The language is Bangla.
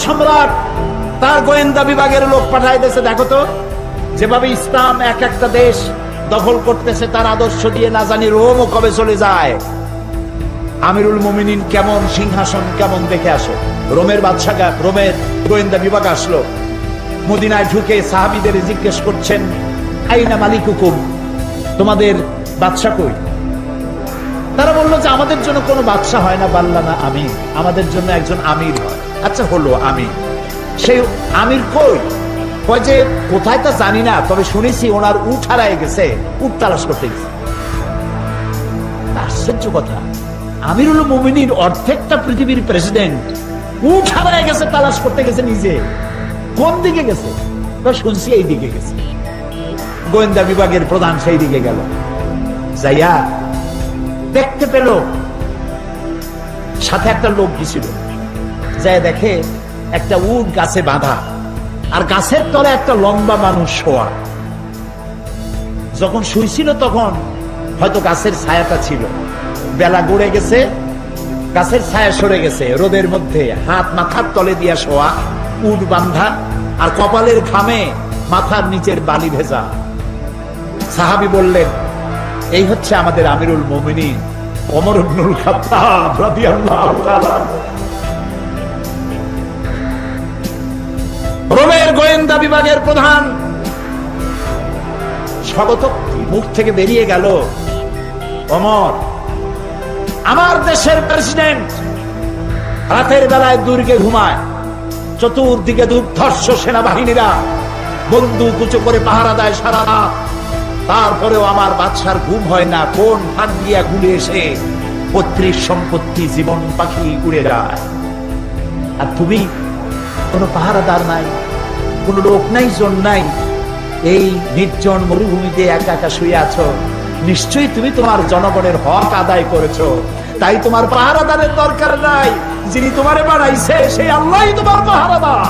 সম্রাট তার গোয়েন্দা বিভাগের লোক পাঠায় দিয়েছে, দেখো তো যেভাবে ইসলাম এক একটা দেশ দখল করতেছে, তার আদর্শ দিয়ে না জানি রোমও কবে চলে যায়। আমিরুল মুমিনিন কেমন, সিংহাসন কেমন দেখে আসো। রোমের বাদশা, রোমের গোয়েন্দা বিভাগ আসলো, মদিনায় ঢুকে সাহাবীদের জিজ্ঞেস করছেন, আইনা মালিকুকুম, তোমাদের বাদশা কই? তারা বললো যে আমাদের জন্য কোনো বাদশা হয় না, বাল্লানা আমির, আমাদের জন্য একজন আমির হয়। আচ্ছা হলো আমির, সেই আমির কই? কয় যে কোথায় তা জানি না, তবে শুনেছি ওনার উট হারায় গেছে, উট তালাশ করতে গেছে। আশ্চর্য কথা, আমিরুল মুমিনিন অর্ধেকটা পৃথিবীর প্রেসিডেন্ট, উট হারায় গেছে, তালাশ করতে গেছে নিজে। কোন দিকে গেছে? শুনছি এই দিকে গেছে। গোয়েন্দা বিভাগের প্রধান সেই দিকে গেল, যাইয়া দেখতে পেল সাথে একটা লোক গেছিল, যাই দেখে একটা উট গাছে বাঁধা, আর গাছের তলে একটা লম্বা মানুষ শোয়া। যখন শুইছিল তখন হয়তো গাছের ছায়াটা ছিল, বেলা গড়ে গেছে, গাছের ছায়া সরে গেছে, রোদের মধ্যে হাত মাথার তলে দিয়া শোয়া, উট বান্ধা, আর কপালের ঘামে মাথার নিচের বালি ভেজা। সাহাবী বললেন, এই হচ্ছে আমাদের আমিরুল মুমিনিন ওমর ইবনুল খাত্তাব রাদিয়াল্লাহু তাআলা। রোমের গোয়েন্দা বিভাগের প্রধান স্বাগতোক্তি মুখ থেকে বেরিয়ে গেল, ওমর আমার দেশের প্রেসিডেন্ট রাতের বেলায় দুর্গে ঘুমায়, চতুর্দিকে দুর্ধর্ষ সেনাবাহিনীরা বন্দুক উঁচু করে পাহারা দেয় সারা রাত, তারপরেও আমার বাদশার ঘুম হয় না। কোন ফাঁক দিয়া ঘুরে এসে পৈতৃক সম্পত্তি জীবন পাখি উড়ে যায়, আর তুমি কোনো পাহারাদার নাই, কোন লোক নাই, জন নাই, এই নির্জন মরুভূমিতে একা একা শুয়ে আছো। নিশ্চয়ই তুমি তোমার জনগণের হক আদায় করেছো, তাই তোমার পাহারাদারের দরকার নাই। যিনি তোমারে বানাইছে সেই আল্লাহই তোমার পাহারাদার।